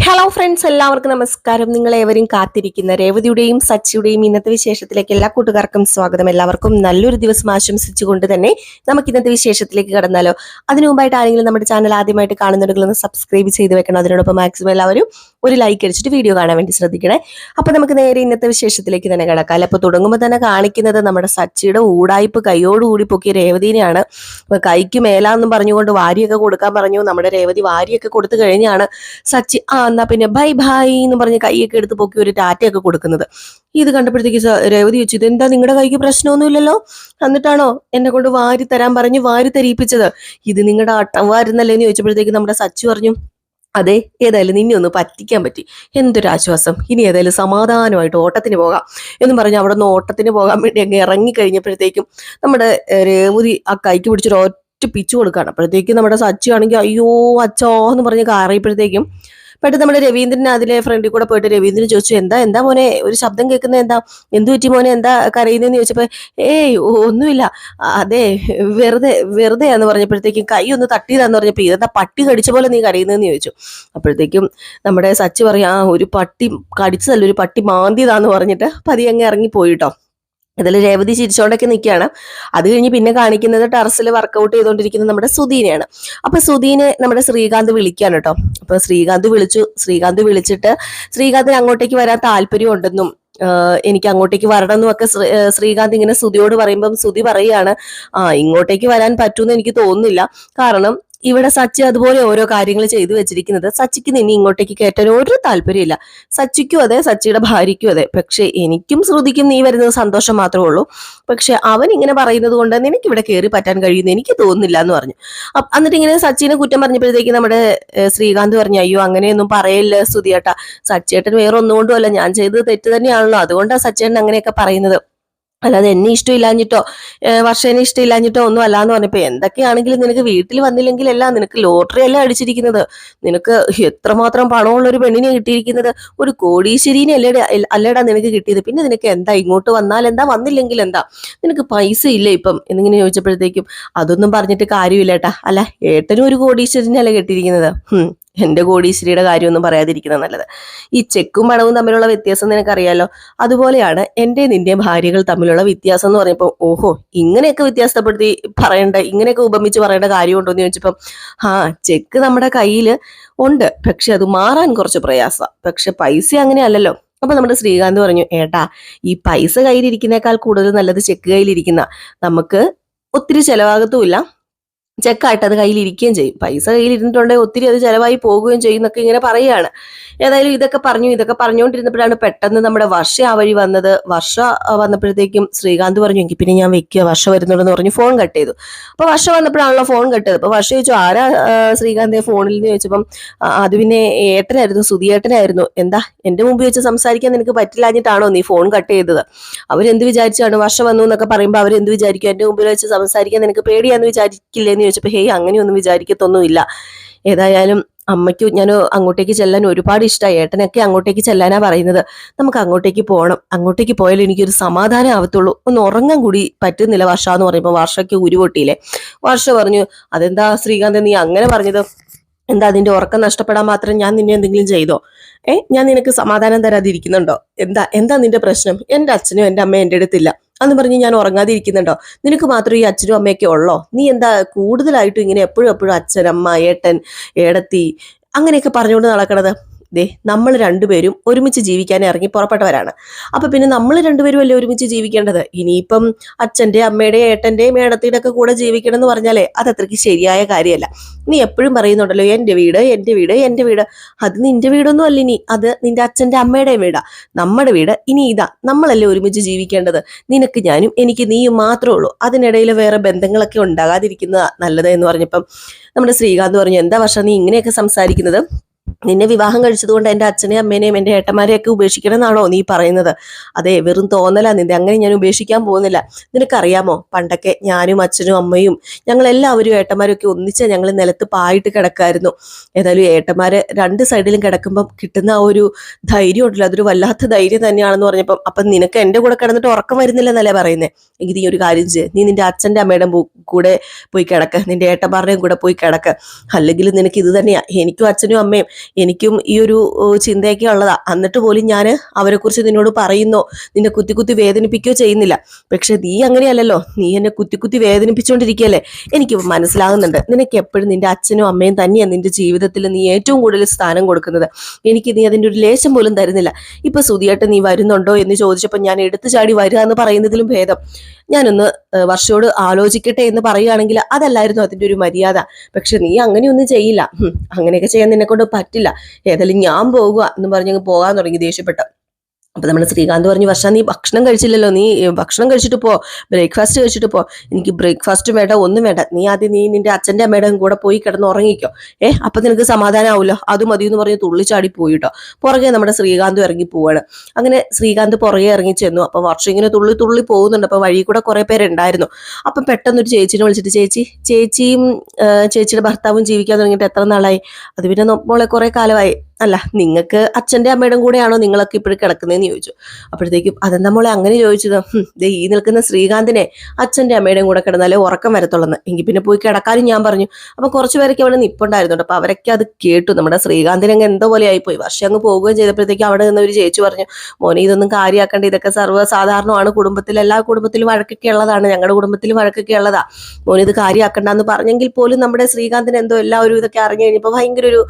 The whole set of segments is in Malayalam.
ഹലോ ഫ്രണ്ട്സ്, എല്ലാവർക്കും നമസ്കാരം. നിങ്ങളേവരും കാത്തിരിക്കുന്ന രേവതിയുടെയും സച്ചിയുടെയും ഇന്നത്തെ വിശേഷത്തിലേക്ക് എല്ലാ കൂട്ടുകാർക്കും സ്വാഗതം. എല്ലാവർക്കും നല്ലൊരു ദിവസം ആശംസിച്ചുകൊണ്ട് തന്നെ നമുക്ക് ഇന്നത്തെ വിശേഷത്തിലേക്ക് കടന്നാലോ. അതിനു മുമ്പായിട്ട് ആരെങ്കിലും നമ്മുടെ ചാനൽ ആദ്യമായിട്ട് കാണുന്നുണ്ടെങ്കിൽ ഒന്ന് സബ്സ്ക്രൈബ് ചെയ്ത് വെക്കണം. അതിനോടൊപ്പം മാക്സിമം എല്ലാവരും ഒരു ലൈക്ക് അടിച്ചിട്ട് വീഡിയോ കാണാൻ വേണ്ടി ശ്രദ്ധിക്കണേ. അപ്പൊ നമുക്ക് നേരെ ഇന്നത്തെ വിശേഷത്തിലേക്ക് തന്നെ കിടക്കാം. അപ്പൊ തുടങ്ങുമ്പോൾ തന്നെ കാണിക്കുന്നത് നമ്മുടെ സച്ചിയുടെ ഊടായ്പ് കൈയോടുകൂടി പൊക്കിയ രേവതിനെയാണ്. അപ്പൊ കൈക്ക് മേലാന്നും പറഞ്ഞുകൊണ്ട് വാരിയൊക്കെ കൊടുക്കാൻ പറഞ്ഞു. നമ്മുടെ രേവതി വാരിയൊക്കെ കൊടുത്തു കഴിഞ്ഞാണ് സച്ചി എന്നാ പിന്നെ ബൈ ബൈ എന്ന് പറഞ്ഞ് കൈയൊക്കെ എടുത്ത് പൊക്കി ഒരു ടാറ്റയൊക്കെ കൊടുക്കുന്നത്. ഇത് കണ്ടപ്പോഴത്തേക്ക് രേവതി വെച്ചു, ഇതെന്താ നിങ്ങളുടെ കൈക്ക് പ്രശ്നമൊന്നുമില്ലല്ലോ, എന്നിട്ടാണോ എന്നെ കൊണ്ട് വാരി തരാൻ പറഞ്ഞ് വാരി തരിപ്പിച്ചത്? ഇത് നിങ്ങളുടെ അട്ടം വാരുന്നല്ലേന്ന് ചോദിച്ചപ്പോഴത്തേക്ക് നമ്മുടെ സച്ചു പറഞ്ഞു, അതെ, ഏതായാലും നിന്നെ ഒന്ന് പറ്റിക്കാൻ പറ്റി, എന്തൊരാശ്വാസം, ഇനി ഏതായാലും സമാധാനമായിട്ട് ഓട്ടത്തിന് പോകാം എന്നും പറഞ്ഞ് അവിടെ നിന്ന് ഓട്ടത്തിന് പോകാൻ വേണ്ടി അങ്ങ് ഇറങ്ങി കഴിഞ്ഞപ്പോഴത്തേക്കും നമ്മുടെ രേവതി ആ കൈക്ക് പിടിച്ചൊരു ഒറ്റ പിച്ചു കൊടുക്കുകയാണ്. അപ്പോഴത്തേക്കും നമ്മുടെ സച്ചു ആണെങ്കിൽ അയ്യോ അച്ചോ എന്ന് പറഞ്ഞ് കാറിയപ്പോഴത്തേക്കും പെട്ടെന്ന് നമ്മുടെ രവീന്ദ്രൻ അതിലെ ഫ്രണ്ടിൽ കൂടെ പോയിട്ട് രവീന്ദ്രൻ ചോദിച്ചു, എന്താ എന്താ മോനെ ഒരു ശബ്ദം കേൾക്കുന്നത്, എന്താ എന്തു പറ്റി മോനെ, എന്താ കരയുന്നതെന്ന് ചോദിച്ചപ്പോ ഏയ് ഒന്നുമില്ല, അതെ വെറുതെ എന്ന് പറഞ്ഞപ്പോഴത്തേക്കും കൈ ഒന്ന് തട്ടിയതാന്ന് പറഞ്ഞപ്പോ ഇതെന്താ പട്ടി കടിച്ച പോലെ നീ കരയുന്നതെന്ന് ചോദിച്ചു. അപ്പോഴത്തേക്കും നമ്മുടെ സച്ച് പറയാ, ഒരു പട്ടി കടിച്ചതല്ല, ഒരു പട്ടി മാന്തിയതാന്ന് പറഞ്ഞിട്ട് പതിയെ അങ്ങ് ഇറങ്ങിപ്പോയിട്ടോ. ഇതിൽ രേവതി ചിരിച്ചോണ്ടൊക്കെ നിൽക്കുകയാണ്. അത് കഴിഞ്ഞ് പിന്നെ കാണിക്കുന്നത് ടെറസിൽ വർക്കൗട്ട് ചെയ്തുകൊണ്ടിരിക്കുന്ന നമ്മുടെ സുധീനെയാണ്. അപ്പൊ സുധീനെ നമ്മുടെ ശ്രീകാന്ത് വിളിക്കാണ് കേട്ടോ. അപ്പൊ ശ്രീകാന്ത് വിളിച്ചിട്ട് ശ്രീകാന്തിന് അങ്ങോട്ടേക്ക് വരാൻ താല്പര്യം ഉണ്ടെന്നും എനിക്ക് അങ്ങോട്ടേക്ക് വരണം എന്നും ഒക്കെ ശ്രീകാന്ത് ഇങ്ങനെ സുധിയോട് പറയുമ്പം സുധി പറയാണ്, ഇങ്ങോട്ടേക്ക് വരാൻ പറ്റൂന്ന് എനിക്ക് തോന്നുന്നില്ല, കാരണം ഇവിടെ സച്ചി അതുപോലെ ഓരോ കാര്യങ്ങൾ ചെയ്തു വെച്ചിരിക്കുന്നത്. സച്ചിക്ക് നിന്നെ ഇങ്ങോട്ടേക്ക് കയറ്റാൻ ഒരു താല്പര്യമില്ല, സച്ചിക്കും അതെ സച്ചിയുടെ ഭാര്യയ്ക്കും അതെ. പക്ഷെ എനിക്കും ശ്രുതിക്കും നീ വരുന്നത് സന്തോഷം മാത്രമേ ഉള്ളൂ, പക്ഷെ അവൻ ഇങ്ങനെ പറയുന്നത് കൊണ്ട് നിനക്ക് ഇവിടെ കയറി പറ്റാൻ കഴിയുമെന്ന് എനിക്ക് തോന്നുന്നില്ല എന്ന് പറഞ്ഞു. എന്നിട്ട് ഇങ്ങനെ സച്ചിനെ കുറ്റം പറഞ്ഞപ്പോഴത്തേക്ക് നമ്മുടെ ശ്രീകാന്ത് പറഞ്ഞു, അയ്യോ അങ്ങനെയൊന്നും പറയല്ല ശ്രുതിയേട്ടാ, സച്ചിയേട്ടൻ വേറെ ഒന്നുകൊണ്ടുമല്ല, ഞാൻ ചെയ്തത് തെറ്റ് തന്നെയാണല്ലോ, അതുകൊണ്ടാണ് സച്ചിയേട്ടൻ അങ്ങനെയൊക്കെ പറയുന്നത്, അല്ലാതെ എന്നെ ഇഷ്ടമില്ലാഞ്ഞിട്ടോ വർഷേനെ ഇഷ്ടമില്ലാഞ്ഞിട്ടോ ഒന്നും അല്ലാന്ന് പറഞ്ഞപ്പോ, എന്തൊക്കെയാണെങ്കിലും നിനക്ക് വീട്ടിൽ വന്നില്ലെങ്കിലല്ല, നിനക്ക് ലോട്ടറി അല്ല അടിച്ചിരിക്കുന്നത്, നിനക്ക് എത്രമാത്രം പണമുള്ള ഒരു പെണ്ണിനെ കിട്ടിയിരിക്കുന്നത്, ഒരു കോടീശ്വരീനെ അല്ലേടാ നിനക്ക് കിട്ടിയത്, പിന്നെ നിനക്ക് എന്താ, ഇങ്ങോട്ട് വന്നാൽ എന്താ വന്നില്ലെങ്കിൽ എന്താ, നിനക്ക് പൈസ ഇല്ലേ ഇപ്പം എന്നിങ്ങനെ ചോദിച്ചപ്പോഴത്തേക്കും, അതൊന്നും പറഞ്ഞിട്ട് കാര്യമില്ല ഏട്ടാ, അല്ല ഏട്ടനും ഒരു കോടീശ്വരനല്ലേ കിട്ടിയിരിക്കുന്നത്, എന്റെ കോടീശ്വരിയുടെ കാര്യമൊന്നും പറയാതിരിക്കുന്നത് നല്ലത്. ഈ ചെക്കും പണവും തമ്മിലുള്ള വ്യത്യാസം നിനക്കറിയാലോ, അതുപോലെയാണ് എന്റെ നിന്റെ ഭാര്യകൾ തമ്മിലുള്ള വ്യത്യാസം എന്ന് പറയുമ്പോൾ, ഓഹോ ഇങ്ങനെയൊക്കെ വ്യത്യാസപ്പെടുത്തി പറയേണ്ട, ഇങ്ങനെയൊക്കെ ഉപമിച്ച് പറയേണ്ട കാര്യമുണ്ടോ എന്ന് ചോദിച്ചപ്പം, ചെക്ക് നമ്മുടെ കയ്യിൽ ഉണ്ട്, പക്ഷെ അത് മാറാൻ കുറച്ച് പ്രയാസമാണ്, പക്ഷെ പൈസ അങ്ങനെ അല്ലല്ലോ. അപ്പൊ നമ്മുടെ ശ്രീകാന്ത് പറഞ്ഞു, ഏട്ടാ ഈ പൈസ കയ്യിലിരിക്കുന്നേക്കാൾ കൂടുതൽ നല്ലത് ചെക്ക് കയ്യിലിരിക്കുന്ന, നമുക്ക് ഒത്തിരി ചെലവാകത്തുമില്ല, ചെക്കായിട്ട് അത് കയ്യിലിരിക്കുകയും ചെയ്യും, പൈസ കയ്യിലിരുന്നിട്ടുണ്ടെങ്കിൽ ഒത്തിരി അത് ചെലവായി പോകുകയും ചെയ്യും എന്നൊക്കെ ഇങ്ങനെ പറയുകയാണ്. ഏതായാലും ഇതൊക്കെ പറഞ്ഞുകൊണ്ടിരുന്നപ്പോഴാണ് പെട്ടെന്ന് നമ്മുടെ വർഷ ആ വഴി വന്നത്. വർഷ വന്നപ്പോഴത്തേക്കും ശ്രീകാന്ത് പറഞ്ഞു, എങ്കിൽ പിന്നെ ഞാൻ വെക്കുക, വർഷ വരുന്നുണ്ടെന്ന് പറഞ്ഞു ഫോൺ കട്ട് ചെയ്തു. അപ്പൊ വർഷ വന്നപ്പോഴാണല്ലോ ഫോൺ കട്ട് ചെയ്തത്. അപ്പൊ വർഷ ചോദിച്ചു, ആരാ ശ്രീകാന്ത് ഫോണിൽ നിന്ന് ചോദിച്ചപ്പം, അത് പിന്നെ ഏട്ടനായിരുന്നു, സുധിയേട്ടനായിരുന്നു. എന്താ എന്റെ മുമ്പ് വെച്ച് സംസാരിക്കാൻ നിനക്ക് പറ്റില്ലാഞ്ഞിട്ടാണോ നീ ഫോൺ കട്ട് ചെയ്തത്? അവരെന്ത് വിചാരിച്ചാണ് വർഷ വന്നു എന്നൊക്കെ പറയുമ്പോൾ അവരെന്ത് വിചാരിക്കും, എന്റെ മുമ്പിൽ വെച്ച് സംസാരിക്കാൻ നിനക്ക് പേടിയാന്ന് വിചാരിക്കില്ലേന്ന് ചോദിച്ചപ്പോ, ഹേയ് അങ്ങനെയൊന്നും വിചാരിക്കത്തൊന്നുമില്ല, ഏതായാലും അമ്മയ്ക്ക് ഞാൻ അങ്ങോട്ടേക്ക് ചെല്ലാൻ ഒരുപാട് ഇഷ്ടമായി, ഏട്ടനൊക്കെ അങ്ങോട്ടേക്ക് ചെല്ലാനാ പറയുന്നത്, നമുക്ക് അങ്ങോട്ടേക്ക് പോകണം, അങ്ങോട്ടേക്ക് പോയാലും എനിക്കൊരു സമാധാനം ആവത്തുള്ളൂ, ഒന്ന് ഉറങ്ങാൻ കൂടി പറ്റുന്നില്ല വർഷ എന്ന് പറയുമ്പോൾ വർഷയ്ക്ക് ഉരുപൊട്ടിയില്ലേ. വർഷ പറഞ്ഞു, അതെന്താ ശ്രീകാന്ത് നീ അങ്ങനെ പറഞ്ഞത്, എന്താ അതിന്റെ ഉറക്കം നഷ്ടപ്പെടാൻ മാത്രം ഞാൻ നിന്നെ എന്തെങ്കിലും ചെയ്തോ? ഞാൻ നിനക്ക് സമാധാനം തരാതിരിക്കുന്നുണ്ടോ? എന്താ നിന്റെ പ്രശ്നം? എന്റെ അച്ഛനും എന്റെ അമ്മയും എന്റെ അടുത്തില്ല അന്ന് പറഞ്ഞ് ഞാൻ ഉറങ്ങാതെ ഇരിക്കുന്നുണ്ടോ? നിനക്ക് മാത്രം ഈ അച്ഛനും അമ്മയൊക്കെ ഉള്ളോ? നീ എന്താ കൂടുതലായിട്ടും ഇങ്ങനെ എപ്പോഴും അച്ഛൻ, അമ്മ, ഏട്ടൻ, ഏടത്തി അങ്ങനെയൊക്കെ പറഞ്ഞുകൊണ്ട് നടക്കണത്? നമ്മൾ രണ്ടുപേരും ഒരുമിച്ച് ജീവിക്കാൻ ഇറങ്ങി പുറപ്പെട്ടവരാണ്. അപ്പൊ പിന്നെ നമ്മൾ രണ്ടുപേരും അല്ലേ ഒരുമിച്ച് ജീവിക്കേണ്ടത്? ഇനിയിപ്പം അച്ഛന്റെ, അമ്മയുടെ, ഏട്ടന്റെയും ഏടത്തിയുടെ ഒക്കെ കൂടെ ജീവിക്കണം എന്ന് പറഞ്ഞാലേ അത് അത്രയ്ക്ക് ശരിയായ കാര്യമല്ല. നീ എപ്പോഴും പറയുന്നുണ്ടല്ലോ എന്റെ വീട് എന്റെ വീട് എന്റെ വീട്, അത് നിന്റെ വീടൊന്നും അല്ല, ഇനി അത് നിന്റെ അച്ഛന്റെ അമ്മയുടെയും വീടാ, നമ്മുടെ വീട് ഇനി ഇതാ, നമ്മളല്ലേ ഒരുമിച്ച് ജീവിക്കേണ്ടത്, നിനക്ക് ഞാനും എനിക്ക് നീയും മാത്രമേ ഉള്ളൂ, അതിനിടയിൽ വേറെ ബന്ധങ്ങളൊക്കെ ഉണ്ടാകാതിരിക്കുന്നതാ നല്ലത് എന്ന് പറഞ്ഞപ്പം നമ്മുടെ ശ്രീകാന്ത് പറഞ്ഞു, എന്താ വർഷം നീ ഇങ്ങനെയൊക്കെ സംസാരിക്കുന്നത്? നിന്നെ വിവാഹം കഴിച്ചതുകൊണ്ട് എന്റെ അച്ഛനെയും അമ്മേനെയും എന്റെ ഏട്ടന്മാരെയൊക്കെ ഉപേക്ഷിക്കണം എന്നാണോ നീ പറയുന്നത്? അതെ, വെറും തോന്നലാ നിന്റെ, അങ്ങനെ ഞാൻ ഉപേക്ഷിക്കാൻ പോകുന്നില്ല. നിനക്കറിയാമോ, പണ്ടൊക്കെ ഞാനും അച്ഛനും അമ്മയും ഞങ്ങളെല്ലാവരും ഏട്ടന്മാരും ഒക്കെ ഒന്നിച്ച് ഞങ്ങൾ നിലത്ത് പായിട്ട് കിടക്കായിരുന്നു. ഏതായാലും ഏട്ടന്മാര് രണ്ട് സൈഡിലും കിടക്കുമ്പം കിട്ടുന്ന ആ ഒരു ധൈര്യം ഉണ്ടല്ലോ, അതൊരു വല്ലാത്ത ധൈര്യം തന്നെയാണെന്ന് പറഞ്ഞപ്പം, അപ്പം നിനക്ക് എന്റെ കൂടെ കിടന്നിട്ട് ഉറക്കം വരുന്നില്ലെന്നല്ലേ പറയുന്നത്? എങ്കിൽ നീ ഒരു കാര്യം ചെയ്യ്, നീ നിന്റെ അച്ഛന്റെ അമ്മയുടെ കൂടെ പോയി കിടക്ക്, നിന്റെ ഏട്ടന്മാരുടെയും കൂടെ പോയി കിടക്ക്, അല്ലെങ്കിൽ നിനക്ക് ഇത് തന്നെയാ, എനിക്കും അച്ഛനും അമ്മയും എനിക്കും ഈ ഒരു ചിന്തയൊക്കെ ഉള്ളതാ. എന്നിട്ട് പോലും ഞാൻ അവരെക്കുറിച്ച് നിന്നോട് പറയുന്നോ നിന്നെ കുത്തി കുത്തി വേദനിപ്പിക്കുകയോ ചെയ്യുന്നില്ല. പക്ഷെ നീ അങ്ങനെയല്ലല്ലോ, നീ എന്നെ കുത്തി കുത്തി വേദനിപ്പിച്ചുകൊണ്ടിരിക്കുകയല്ലേ. എനിക്ക് മനസ്സിലാകുന്നുണ്ട് നിനക്ക് എപ്പോഴും നിന്റെ അച്ഛനും അമ്മയും തന്നെയാണ് നിന്റെ ജീവിതത്തിൽ നീ ഏറ്റവും കൂടുതൽ സ്ഥാനം കൊടുക്കുന്നത്. എനിക്ക് നീ അതിൻ്റെ ഒരു ലേശം പോലും തരുന്നില്ല. ഇപ്പൊ സുധിയായിട്ട് നീ വരുന്നുണ്ടോ എന്ന് ചോദിച്ചപ്പോൾ ഞാൻ എടുത്തു ചാടി വരിക എന്ന് പറയുന്നതിലും ഭേദം ഞാനൊന്ന് വർഷയോട് ആലോചിക്കട്ടെ എന്ന് പറയുകയാണെങ്കിൽ അതല്ലായിരുന്നു അതിൻ്റെ ഒരു മര്യാദ. പക്ഷെ നീ അങ്ങനെയൊന്നും ചെയ്യില്ല. അങ്ങനെയൊക്കെ ചെയ്യാൻ നിന്നെ കൊണ്ട് പറ്റില്ല. ഏതായാലും ഞാൻ പോകുക എന്ന് പറഞ്ഞ് പോകാൻ തുടങ്ങി ദേഷ്യപ്പെട്ട. അപ്പൊ നമ്മുടെ ശ്രീകാന്ത് പറഞ്ഞു, വർഷ നീ ഭക്ഷണം കഴിച്ചില്ലല്ലോ, നീ ഭക്ഷണം കഴിച്ചിട്ട് പോ, ബ്രേക്ക്ഫാസ്റ്റ് കഴിച്ചിട്ട് പോ. എനിക്ക് ബ്രേക്ക്ഫാസ്റ്റ് വേണ്ട, ഒന്നും വേണ്ട. നീ നിന്റെ അച്ഛൻ്റെ അമ്മയുടെ കൂടെ പോയി കിടന്ന് ഉറങ്ങിക്കോ. അപ്പൊ നിനക്ക് സമാധാനമാവുമല്ലോ. അത് മതി എന്ന് പറഞ്ഞ് തുള്ളിച്ചാടി പോയിട്ടോ. പുറകെ നമ്മുടെ ശ്രീകാന്ത് ഇറങ്ങി പോവാണ്. അങ്ങനെ ശ്രീകാന്ത് പുറകെ ഇറങ്ങി ചെന്നു. അപ്പൊ വർഷം ഇങ്ങനെ തുള്ളി തുള്ളി പോകുന്നുണ്ട്. അപ്പൊ വഴി കൂടെ കുറെ പേരുണ്ടായിരുന്നു. അപ്പം പെട്ടെന്ന് ഒരു ചേച്ചിനെ വിളിച്ചിട്ട്, ചേച്ചിയും ചേച്ചിയുടെ ഭർത്താവും ജീവിക്കാൻ തുടങ്ങിയിട്ട് എത്ര നാളായി? അത് പിന്നെ മോളെ കുറെ കാലമായി. അല്ല, നിങ്ങൾക്ക് അച്ഛൻ്റെ അമ്മയുടെ കൂടെയാണോ നിങ്ങളൊക്കെ ഇപ്പോഴും കിടക്കുന്നതെന്ന് ചോദിച്ചു. അപ്പോഴത്തേക്കും അതെന്താ മോളെ അങ്ങനെ ചോദിച്ചത്? ഈ നിൽക്കുന്ന ശ്രീകാന്തിനെ അച്ഛൻ്റെ അമ്മയുടെയും കൂടെ കിടന്നാലേ ഉറക്കം വരത്തുള്ളന്ന്. എങ്കിൽ പിന്നെ പോയി കിടക്കാനും ഞാൻ പറഞ്ഞു. അപ്പൊ കുറച്ചു പേരൊക്കെ അവിടെ നിപ്പുണ്ടായിരുന്നു. അപ്പൊ അവരൊക്കെ അത് കേട്ടു. നമ്മുടെ ശ്രീകാന്തിനെ അങ്ങ് എന്തോ പോലെ ആയിപ്പോയി. വർഷം അങ്ങ് പോവുകയും ചെയ്തപ്പോഴത്തേക്കും അവിടെ നിന്ന് ഒരു ചേച്ചി പറഞ്ഞു, മോനെ ഇതൊന്നും കാര്യമാക്കേണ്ട, ഇതൊക്കെ സർവ്വസാധാരണമാണ്. എല്ലാ കുടുംബത്തിലും വഴക്കൊക്കെ ഉള്ളതാണ്, ഞങ്ങളുടെ കുടുംബത്തിലും വഴക്കൊക്കെ ഉള്ളതാ. മോനെ ഇത് കാര്യമാക്കണ്ടെന്ന് പറഞ്ഞെങ്കിൽ പോലും നമ്മുടെ ശ്രീകാന്തിന് എന്തോ എല്ലാവരും ഇതൊക്കെ അറിഞ്ഞു കഴിഞ്ഞപ്പോൾ ഭയങ്കര ഒരു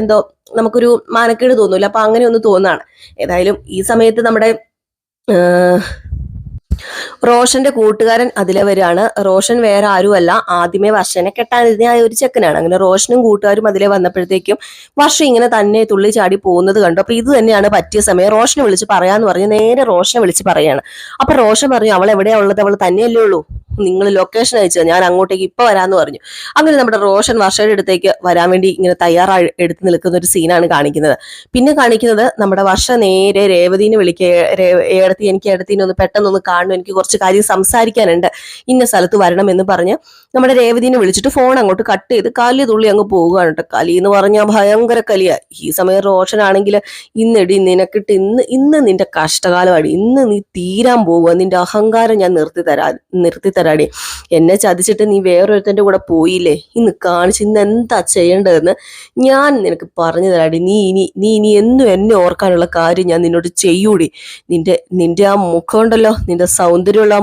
എന്തോ നമുക്കൊരു മാനക്കേട് തോന്നൂല. അപ്പൊ അങ്ങനെ ഒന്ന് തോന്നാണ്. ഏതായാലും ഈ സമയത്ത് നമ്മുടെ റോഷന്റെ കൂട്ടുകാരൻ അതിലെ വരികയാണ്. റോഷൻ വേറെ ആരുമല്ല, ആദ്യമേ വർഷനെ കെട്ടാനിരുന്ന ഒരു ചെക്കനാണ്. അങ്ങനെ റോഷനും കൂട്ടുകാരും അതിലെ വന്നപ്പോഴത്തേക്കും വർഷം ഇങ്ങനെ തന്നെ തുള്ളി ചാടി പോകുന്നത് കണ്ടു. അപ്പൊ ഇത് തന്നെയാണ് പറ്റിയ സമയം. റോഷനെ വിളിച്ച് പറയാന്ന് പറഞ്ഞ് നേരെ റോഷനെ വിളിച്ച് പറയാണ്. അപ്പൊ റോഷൻ പറഞ്ഞു, അവൾ എവിടെയാ ഉള്ളത്? അവൾ തന്നെയല്ലേ ഉള്ളൂ, നിങ്ങൾ ലൊക്കേഷൻ അയച്ചത്, ഞാൻ അങ്ങോട്ടേക്ക് ഇപ്പൊ വരാന്ന് പറഞ്ഞു. അങ്ങനെ നമ്മുടെ റോഷൻ വർഷയുടെ അടുത്തേക്ക് വരാൻ വേണ്ടി ഇങ്ങനെ തയ്യാറായി എടുത്ത് നിൽക്കുന്ന ഒരു സീനാണ് കാണിക്കുന്നത്. പിന്നെ കാണിക്കുന്നത് നമ്മുടെ വർഷ നേരെ രേവതിനെ വിളിക്കുക. എനിക്ക് ഏടത്തിനെ ഒന്ന് പെട്ടെന്നൊന്ന് കാണണം, എനിക്ക് കുറച്ച് കാര്യം സംസാരിക്കാനുണ്ട്, ഇന്ന സ്ഥലത്ത് വരണം എന്ന് പറഞ്ഞ് നമ്മുടെ രേവതിനെ വിളിച്ചിട്ട് ഫോൺ അങ്ങോട്ട് കട്ട് ചെയ്ത് കലി തുള്ളി അങ്ങ് പോവുകയാണ് കേട്ടോ. കലി എന്ന് പറഞ്ഞാൽ ഭയങ്കര കലിയാ. ഈ സമയം റോഷനാണെങ്കിൽ ഇന്നെടി നിനക്കിട്ട് ഇന്ന് നിന്റെ കഷ്ടകാലമാണ്, ഇന്ന് നീ തീരാൻ പോവുക, നിന്റെ അഹങ്കാരം ഞാൻ നിർത്തി തരാടി. എന്നെ ചതിച്ചിട്ട് നീ വേറൊരുത്തൻ്റെ കൂടെ പോയില്ലേ, ഇന്ന് കാണിച്ച് ഇന്ന് എന്താ ചെയ്യേണ്ടതെന്ന് ഞാൻ നിനക്ക് പറഞ്ഞു തരാടി. നീ ഇനി എന്നും എന്നെ ഓർക്കാനുള്ള കാര്യം ഞാൻ നിന്നോട് ചെയ്യൂടി. നിന്റെ ആ മുഖം ഉണ്ടല്ലോ, നിന്റെ സൗന്ദര്യമുള്ള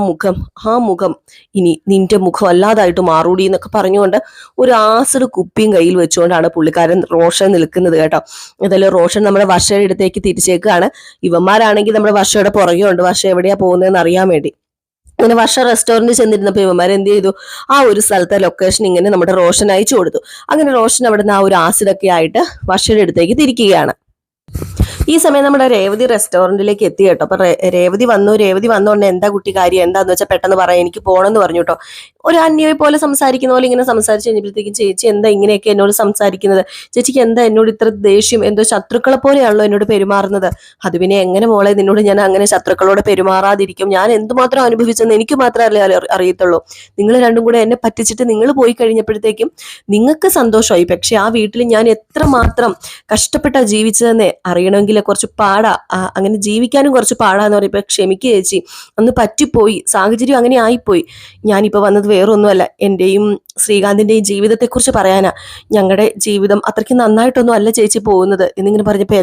ആ മുഖം ഇനി നിന്റെ മുഖം അല്ലാതായിട്ട് മാറൂടി എന്നൊക്കെ പറഞ്ഞുകൊണ്ട് ഒരു ആസിഡ് കുപ്പിയും കയ്യിൽ വെച്ചുകൊണ്ടാണ് പുള്ളിക്കാരൻ റോഷൻ നിൽക്കുന്നത് കേട്ടോ. ഏതായാലും റോഷൻ നമ്മുടെ വർഷയുടെ അടുത്തേക്ക് തിരിച്ചേക്കാണ്. ഇവന്മാരാണെങ്കിൽ നമ്മുടെ വർഷയുടെ പുറകെ ഉണ്ട്, വർഷ എവിടെയാ പോകുന്നതെന്ന് അറിയാൻ വേണ്ടി. അങ്ങനെ വർഷ റെസ്റ്റോറൻറ്റ് ചെന്നിരുന്നപ്പോൾ ഇവന്മാർ എന്ത് ചെയ്തു, ആ ഒരു സ്ഥലത്തെ ലൊക്കേഷൻ ഇങ്ങനെ നമ്മുടെ റോഷൻ അയച്ചു കൊടുത്തു. അങ്ങനെ റോഷൻ അവിടെ നിന്ന് ആ ഒരു ആസിഡൊക്കെ ആയിട്ട് വർഷയുടെ അടുത്തേക്ക് തിരിക്കുകയാണ്. ഈ സമയം നമ്മുടെ രേവതി റെസ്റ്റോറൻറ്റിലേക്ക് എത്തി കേട്ടോ. അപ്പൊ രേവതി വന്നുകൊണ്ട് എന്താ കുട്ടി കാര്യം എന്താന്ന് വെച്ചാൽ പെട്ടെന്ന് പറയാം, എനിക്ക് പോകണമെന്ന് പറഞ്ഞു കേട്ടോ. ഒരു അന്യയെ പോലെ സംസാരിക്കുന്ന പോലെ ഇങ്ങനെ സംസാരിച്ച് കഴിഞ്ഞപ്പോഴത്തേക്കും, ചേച്ചി എന്താ ഇങ്ങനെയൊക്കെ എന്നോട് സംസാരിക്കുന്നത്? ചേച്ചിക്ക് എന്താ എന്നോട് ഇത്ര ദേഷ്യം? എന്തോ ശത്രുക്കളെ പോലെയാണല്ലോ എന്നോട് പെരുമാറുന്നത്. അത് പിന്നെ എങ്ങനെ മോളെ നിന്നോട് ഞാൻ അങ്ങനെ ശത്രുക്കളോട് പെരുമാറാതിരിക്കും? ഞാൻ എന്തുമാത്രം അനുഭവിച്ചെന്ന് എനിക്ക് മാത്രമല്ലേ അറിയത്തുള്ളൂ. നിങ്ങൾ രണ്ടും കൂടെ എന്നെ പറ്റിച്ചിട്ട് നിങ്ങൾ പോയി കഴിഞ്ഞപ്പോഴത്തേക്കും നിങ്ങൾക്ക് സന്തോഷമായി. പക്ഷെ ആ വീട്ടിൽ ഞാൻ എത്രമാത്രം കഷ്ടപ്പെട്ടാ ജീവിച്ചതെന്നേ അറിയണമെങ്കിൽ കുറച്ച് പാടാ. അങ്ങനെ ജീവിക്കാനും കുറച്ച് പാടാന്ന് പറയുമ്പോൾ ക്ഷമിക്കുക ചേച്ചി, അന്ന് പറ്റിപ്പോയി, സാഹചര്യം അങ്ങനെ ആയിപ്പോയി. ഞാനിപ്പോൾ വന്നത് വേറൊന്നുമല്ല, എൻ്റെയും ശ്രീകാന്തിൻ്റെയും ജീവിതത്തെക്കുറിച്ച് പറയാനാ. ഞങ്ങളുടെ ജീവിതം അത്രയ്ക്ക് നന്നായിട്ടൊന്നും അല്ല ചേച്ചി പോകുന്നത് എന്നിങ്ങനെ പറഞ്ഞപ്പോൾ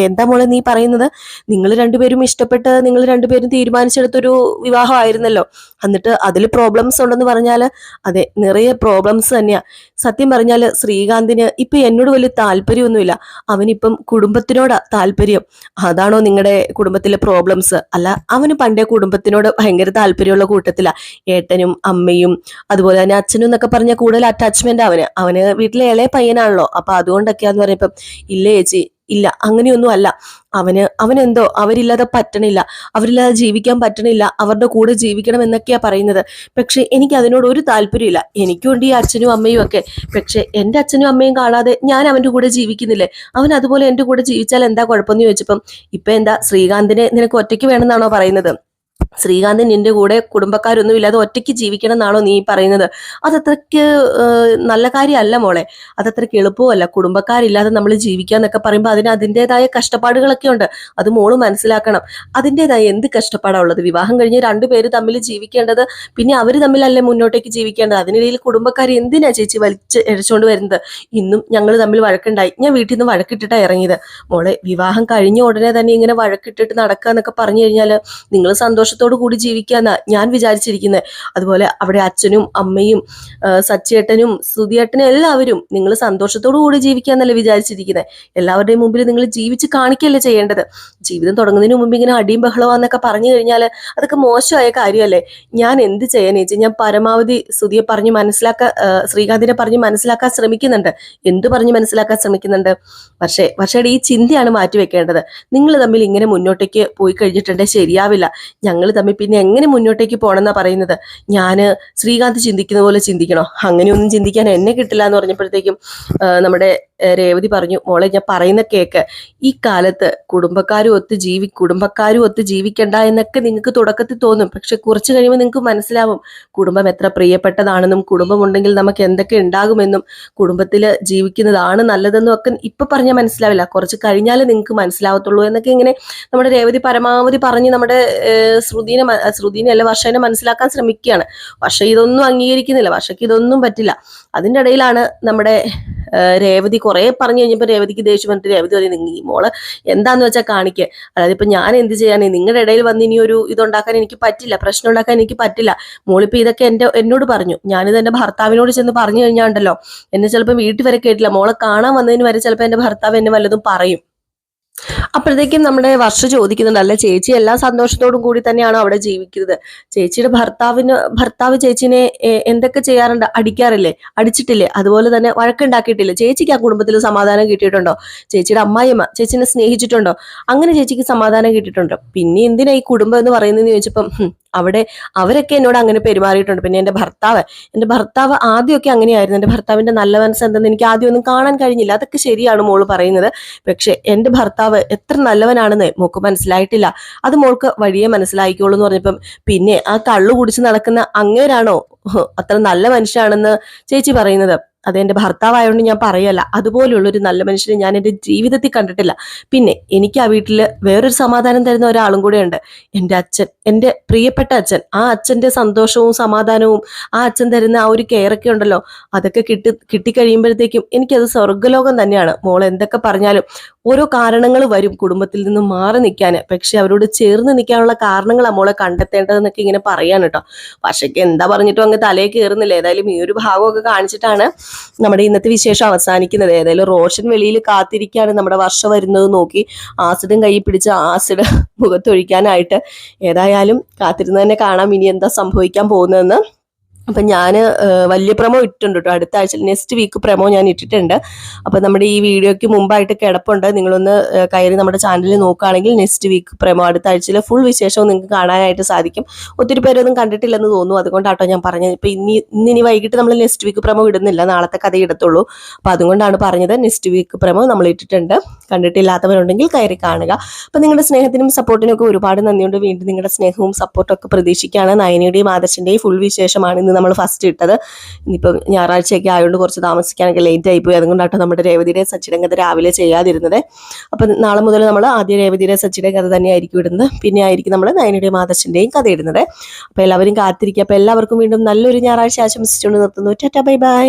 എന്താ മോളെ നീ പറയുന്നത്? നിങ്ങൾ രണ്ടുപേരും ഇഷ്ടപ്പെട്ട് നിങ്ങൾ രണ്ടുപേരും തീരുമാനിച്ചെടുത്തൊരു വിവാഹമായിരുന്നല്ലോ, എന്നിട്ട് അതിൽ പ്രോബ്ലംസ് ഉണ്ടെന്ന് പറഞ്ഞാൽ അതെ, നിറയെ പ്രോബ്ലംസ് തന്നെയാ. സത്യം പറഞ്ഞാൽ ശ്രീകാന്തിന് ഇപ്പം എന്നോട് വലിയ താല്പര്യമൊന്നുമില്ല, അവനിപ്പം കുടുംബത്തിനോടാ താല്പര്യം. അതാണോ നിങ്ങളുടെ കുടുംബത്തിലെ പ്രോബ്ലംസ്? അല്ല, അവന് പണ്ടേ കുടുംബത്തിനോട് ഭയങ്കര താല്പര്യമുള്ള കൂട്ടത്തിലാ. ഏട്ടനും അമ്മയും അതുപോലെ തന്നെ അച്ഛനും എന്നൊക്കെ പറഞ്ഞാൽ കൂടുതൽ അറ്റാച്ച്മെന്റ് അവന് വീട്ടിലെ ഇളയ പയ്യനാണല്ലോ. അപ്പൊ അതുകൊണ്ടൊക്കെയാന്ന് പറയുമ്പം ഇല്ലേ ചേച്ചി, ഇല്ല അങ്ങനെയൊന്നും അല്ല. അവനെന്തോ അവരില്ലാതെ പറ്റണില്ല, അവരില്ലാതെ ജീവിക്കാൻ പറ്റണില്ല, അവരുടെ കൂടെ ജീവിക്കണം എന്നൊക്കെയാ പറയുന്നത്. പക്ഷെ എനിക്ക് അതിനോട് ഒരു താല്പര്യമില്ല. എനിക്കുണ്ട് ഈ അച്ഛനും അമ്മയും ഒക്കെ, പക്ഷെ എൻ്റെ അച്ഛനും അമ്മയും കാണാതെ ഞാൻ അവൻ്റെ കൂടെ ജീവിക്കുന്നില്ലേ? അവൻ അതുപോലെ എൻ്റെ കൂടെ ജീവിച്ചാൽ എന്താ കുഴപ്പമെന്ന് ചോദിച്ചപ്പം ഇപ്പൊ എന്താ ശ്രീകാന്തിനെ നിനക്ക് ഒറ്റയ്ക്ക് വേണമെന്നാണോ പറയുന്നത്? ശ്രീകാന്ത് നിന്റെ കൂടെ കുടുംബക്കാരൊന്നും ഇല്ലാതെ ഒറ്റയ്ക്ക് ജീവിക്കണം എന്നാണോ നീ പറയുന്നത്? അതത്രയ്ക്ക് നല്ല കാര്യമല്ല മോളെ. അതത്രയ്ക്ക് എളുപ്പമല്ല. കുടുംബക്കാരില്ലാതെ നമ്മൾ ജീവിക്കാന്നൊക്കെ പറയുമ്പോൾ അതിന് അതിൻ്റെതായ കഷ്ടപ്പാടുകളൊക്കെ ഉണ്ട്. അത് മോള് മനസ്സിലാക്കണം. അതിൻ്റെതായ എന്ത് കഷ്ടപ്പാടാ ഉള്ളത്? വിവാഹം കഴിഞ്ഞ് രണ്ടുപേര് തമ്മിൽ ജീവിക്കേണ്ടത്, പിന്നെ അവര് തമ്മിലല്ലേ മുന്നോട്ടേക്ക് ജീവിക്കേണ്ടത്. അതിനിടയിൽ കുടുംബക്കാർ എന്തിനാ ചേച്ചി വലിച്ച് എഴച്ചുകൊണ്ട് വരുന്നത്? ഇന്നും ഞങ്ങൾ തമ്മിൽ വഴക്കുണ്ടായി, ഞാൻ വീട്ടിൽ നിന്ന് വഴക്കിട്ടിട്ടാണ് ഇറങ്ങിയത്. മോളെ, വിവാഹം കഴിഞ്ഞ ഉടനെ തന്നെ ഇങ്ങനെ വഴക്കിട്ടിട്ട് നടക്കുക എന്നൊക്കെ പറഞ്ഞു കഴിഞ്ഞാൽ നിങ്ങൾ സന്തോഷത്തോടു കൂടി ജീവിക്കാന്നാ ഞാൻ വിചാരിച്ചിരിക്കുന്നത്. അതുപോലെ അവിടെ അച്ഛനും അമ്മയും സച്ചേട്ടനും സുധിയേട്ടനും എല്ലാവരും നിങ്ങൾ സന്തോഷത്തോടു കൂടി ജീവിക്കാന്നല്ലേ വിചാരിച്ചിരിക്കുന്നത്. എല്ലാവരുടെയും മുമ്പിൽ നിങ്ങൾ ജീവിച്ച് കാണിക്കല്ലേ ചെയ്യേണ്ടത്. ജീവിതം തുടങ്ങുന്നതിന് മുമ്പ് ഇങ്ങനെ അടിയും ബഹളമാന്നൊക്കെ പറഞ്ഞു കഴിഞ്ഞാൽ അതൊക്കെ മോശമായ കാര്യമല്ലേ? ഞാൻ എന്ത് ചെയ്യാൻ ചേച്ചി? ഞാൻ പരമാവധി സുധിയെ പറഞ്ഞ് ശ്രീകാന്തിനെ പറഞ്ഞ് മനസ്സിലാക്കാൻ ശ്രമിക്കുന്നുണ്ട്. എന്ത് പറഞ്ഞ് മനസ്സിലാക്കാൻ ശ്രമിക്കുന്നുണ്ട്? പക്ഷേ ഈ ചിന്തയാണ് മാറ്റിവെക്കേണ്ടത്. നിങ്ങൾ തമ്മിൽ ഇങ്ങനെ മുന്നോട്ടേക്ക് പോയി കഴിഞ്ഞിട്ടുണ്ടെങ്കിൽ ശരിയാവില്ല. ഞങ്ങൾ തമ്മിൽ പിന്നെ എങ്ങനെ മുന്നോട്ടേക്ക് പോകണമെന്നാ പറയുന്നത്? ഞാൻ ശ്രീകാന്ത് ചിന്തിക്കുന്ന പോലെ ചിന്തിക്കണോ? അങ്ങനെയൊന്നും ചിന്തിക്കാൻ എന്നെ കിട്ടില്ല എന്ന് പറഞ്ഞപ്പോഴത്തേക്കും നമ്മുടെ രേവതി പറഞ്ഞു, മോളെ ഞാൻ പറയുന്ന കേക്ക്. ഈ കാലത്ത് കുടുംബക്കാരും ഒത്ത് ജീവിക്കണ്ട എന്നൊക്കെ നിങ്ങൾക്ക് തുടക്കത്തിൽ തോന്നും. പക്ഷെ കുറച്ച് കഴിയുമ്പോൾ നിങ്ങൾക്ക് മനസ്സിലാവും കുടുംബം എത്ര പ്രിയപ്പെട്ടതാണെന്നും കുടുംബം ഉണ്ടെങ്കിൽ നമുക്ക് എന്തൊക്കെ ഉണ്ടാകുമെന്നും കുടുംബത്തിൽ ജീവിക്കുന്നതാണ് നല്ലതെന്നും ഒക്കെ ഇപ്പൊ പറഞ്ഞാൽ മനസ്സിലാവില്ല. കുറച്ച് കഴിഞ്ഞാലേ നിങ്ങൾക്ക് മനസ്സിലാവത്തുള്ളൂ എന്നൊക്കെ ഇങ്ങനെ നമ്മുടെ രേവതി പരമാവധി പറഞ്ഞ് നമ്മുടെ ശ്രുതിനെ അല്ല വർഷനെ മനസ്സിലാക്കാൻ ശ്രമിക്കുകയാണ്. വർഷ ഇതൊന്നും അംഗീകരിക്കുന്നില്ല. വർഷയ്ക്ക് ഇതൊന്നും പറ്റില്ല. അതിൻ്റെ ഇടയിലാണ് നമ്മുടെ രേവതി കുറെ പറഞ്ഞു കഴിഞ്ഞപ്പോൾ രേവതിക്ക് ദേഷ്യം വന്നിട്ട് രേവതി പറയും, ഈ മോള് എന്താന്ന് വെച്ചാൽ കാണിക്കുക. അതായത് ഇപ്പൊ ഞാൻ എന്ത് ചെയ്യാനേ? നിങ്ങളുടെ ഇടയിൽ വന്ന് ഇനി ഒരു ഇതുണ്ടാക്കാൻ എനിക്ക് പറ്റില്ല, പ്രശ്നം ഉണ്ടാക്കാൻ എനിക്ക് പറ്റില്ല. മോളിപ്പോ ഇതൊക്കെ എന്നോട് പറഞ്ഞു. ഞാനിത് എന്റെ ഭർത്താവിനോട് ചെന്ന് പറഞ്ഞു കഴിഞ്ഞാണ്ടല്ലോ എന്നെ ചിലപ്പോൾ വീട്ടിൽ വരെ കേട്ടില്ല. മോളെ കാണാൻ വന്നതിന് വരെ ചിലപ്പോൾ എന്റെ ഭർത്താവ് എന്നെ വല്ലതും പറയും. അപ്പോഴത്തേക്കും നമ്മുടെ വർഷ ചോദിക്കുന്നുണ്ട്, അല്ല ചേച്ചി എല്ലാ സന്തോഷത്തോടും കൂടി തന്നെയാണോ അവിടെ ജീവിക്കുന്നത്? ചേച്ചിയുടെ ഭർത്താവ് ചേച്ചിനെ എന്തൊക്കെ ചെയ്യാറുണ്ട്? അടിക്കാറില്ലേ? അടിച്ചിട്ടില്ലേ? അതുപോലെ തന്നെ വഴക്കുണ്ടാക്കിയിട്ടില്ലേ? ചേച്ചിക്ക് ആ കുടുംബത്തിൽ സമാധാനം കിട്ടിയിട്ടുണ്ടോ? ചേച്ചിയുടെ അമ്മായിയമ്മ ചേച്ചിനെ സ്നേഹിച്ചിട്ടുണ്ടോ? അങ്ങനെ ചേച്ചിക്ക് സമാധാനം കിട്ടിയിട്ടുണ്ടോ? പിന്നെ എന്തിനാ ഈ കുടുംബം എന്ന് പറയുന്നതെന്ന് ചോദിച്ചപ്പം അവിടെ അവരൊക്കെ എന്നോട് അങ്ങനെ പെരുമാറിയിട്ടുണ്ട്. പിന്നെ എൻ്റെ ഭർത്താവ് ആദ്യമൊക്കെ അങ്ങനെയായിരുന്നു. എൻ്റെ ഭർത്താവിന്റെ നല്ല മനസ്സ് എന്തെന്ന് എനിക്ക് ആദ്യം ഒന്നും കാണാൻ കഴിഞ്ഞില്ല. അതൊക്കെ ശരിയാണ് മോള് പറയുന്നത്. പക്ഷെ എൻ്റെ ഭർത്താവ് എത്ര നല്ലവനാണെന്ന് മോൾക്ക് മനസ്സിലായിട്ടില്ല. അത് മോൾക്ക് വഴിയെ മനസ്സിലായിക്കോളൂ എന്ന് പറഞ്ഞപ്പം, പിന്നെ ആ കള്ളു കുടിച്ച് നടക്കുന്ന അങ്ങേരാണോ അത്ര നല്ല മനുഷ്യനാണെന്ന് ചേച്ചി പറയുന്നത്? അത് എൻ്റെ ഭർത്താവായതുകൊണ്ട് ഞാൻ പറയല്ല. അതുപോലെയുള്ള ഒരു നല്ല മനുഷ്യനെ ഞാൻ എൻ്റെ ജീവിതത്തിൽ കണ്ടിട്ടില്ല. പിന്നെ എനിക്ക് ആ വീട്ടിൽ വേറൊരു സമാധാനം തരുന്ന ഒരാളും കൂടെ ഉണ്ട്, എൻ്റെ അച്ഛൻ, എൻ്റെ പ്രിയപ്പെട്ട അച്ഛൻ. ആ അച്ഛൻ്റെ സന്തോഷവും സമാധാനവും ആ അച്ഛൻ തരുന്ന ആ ഒരു കെയറൊക്കെ ഉണ്ടല്ലോ, അതൊക്കെ കിട്ടിക്കഴിയുമ്പോഴത്തേക്കും എനിക്കത് സ്വർഗ്ഗലോകം തന്നെയാണ്. മോൾ എന്തൊക്കെ പറഞ്ഞാലും ഓരോ കാരണങ്ങൾ വരും കുടുംബത്തിൽ നിന്നും മാറി നിൽക്കാൻ. പക്ഷെ അവരോട് ചേർന്ന് നിൽക്കാനുള്ള കാരണങ്ങളാണ് മോളെ കണ്ടെത്തേണ്ടതെന്നൊക്കെ ഇങ്ങനെ പറയാൻ കേട്ടോ. പക്ഷേക്ക് എന്താ പറഞ്ഞിട്ടും അങ്ങ് തലയിൽ കയറുന്നില്ല. ഏതായാലും ഈ ഒരു ഭാഗമൊക്കെ കാണിച്ചിട്ടാണ് നമ്മുടെ ഇന്നത്തെ വിശേഷം അവസാനിക്കുന്നത്. ഏതായാലും റോഷൻ വെളിയിൽ കാത്തിരിക്കുകയാണ് നമ്മുടെ വർഷ വരുന്നത് നോക്കി. ആസിഡും കൈ പിടിച്ച് ആസിഡ് മുഖത്തൊഴിക്കാനായിട്ട്. ഏതായാലും കാത്തിരുന്ന് തന്നെ കാണാം ഇനി എന്താ സംഭവിക്കാൻ പോകുന്നതെന്ന്. അപ്പം ഞാൻ വലിയ പ്രമോ ഇട്ടിട്ടുണ്ട് കേട്ടോ. അടുത്ത ആഴ്ച നെക്സ്റ്റ് വീക്ക് പ്രമോ ഞാൻ ഇട്ടിട്ടുണ്ട്. അപ്പം നമ്മുടെ ഈ വീഡിയോയ്ക്ക് മുമ്പായിട്ട് കിടപ്പുണ്ട്. നിങ്ങളൊന്ന് കയറി നമ്മുടെ ചാനലിൽ നോക്കുകയാണെങ്കിൽ നെക്സ്റ്റ് വീക്ക് പ്രമോ അടുത്ത ആഴ്ചയിലെ ഫുൾ വിശേഷവും നിങ്ങൾക്ക് കാണാനായിട്ട് സാധിക്കും. ഒത്തിരി പേരൊന്നും കണ്ടിട്ടില്ലെന്ന് തോന്നുന്നു. അതുകൊണ്ടാട്ടോ ഞാൻ പറഞ്ഞത്. ഇപ്പം ഇന്നിനി വൈകിട്ട് നമ്മൾ നെക്സ്റ്റ് വീക്ക് പ്രമോ ഇടുന്നില്ല, നാളത്തെ കഥ ഇടത്തുള്ളൂ. അപ്പം അതുകൊണ്ടാണ് പറഞ്ഞത്. നെക്സ്റ്റ് വീക്ക് പ്രമോ നമ്മൾ ഇട്ടിട്ടുണ്ട്. കണ്ടിട്ടില്ലാത്തവരുണ്ടെങ്കിൽ കയറി കാണുക. അപ്പം നിങ്ങളുടെ സ്നേഹത്തിനും സപ്പോർട്ടിനും ഒക്കെ ഒരുപാട് നന്ദിയുണ്ട്. വീണ്ടും നിങ്ങളുടെ സ്നേഹവും സപ്പോർട്ടും ഒക്കെ പ്രതീക്ഷിക്കുകയാണ്. നയനയുടെയും ആദർശിൻ്റെയും ഫുൾ വിശേഷമാണ് ഇന്ന് നമ്മൾ ഫസ്റ്റ് ഇട്ടത്. ഇനിയിപ്പം ഞായറാഴ്ചയൊക്കെ ആയതുകൊണ്ട് കുറച്ച് താമസിക്കാനൊക്കെ ലേറ്റ് ആയിപ്പോയി. അതുകൊണ്ടാട്ടോ നമ്മുടെ രേവതിയുടെ സച്ചിയുടെ കഥ രാവിലെ ചെയ്യാതിരുന്നത്. അപ്പം നാളെ മുതൽ നമ്മൾ ആദ്യം രേവതിയുടെ സച്ചിയുടെ കഥ തന്നെയായിരിക്കും ഇടുന്നത്. പിന്നെ ആയിരിക്കും നമ്മൾ നയനയുടെയും ആദർശിൻ്റെയും കഥ ഇടുന്നത്. അപ്പോൾ എല്ലാവരും കാത്തിരിക്കുക. അപ്പോൾ എല്ലാവർക്കും വീണ്ടും നല്ലൊരു ഞായറാഴ്ച ആശംസിച്ചുകൊണ്ട് നിർത്തുന്നു. Tata, bye bye.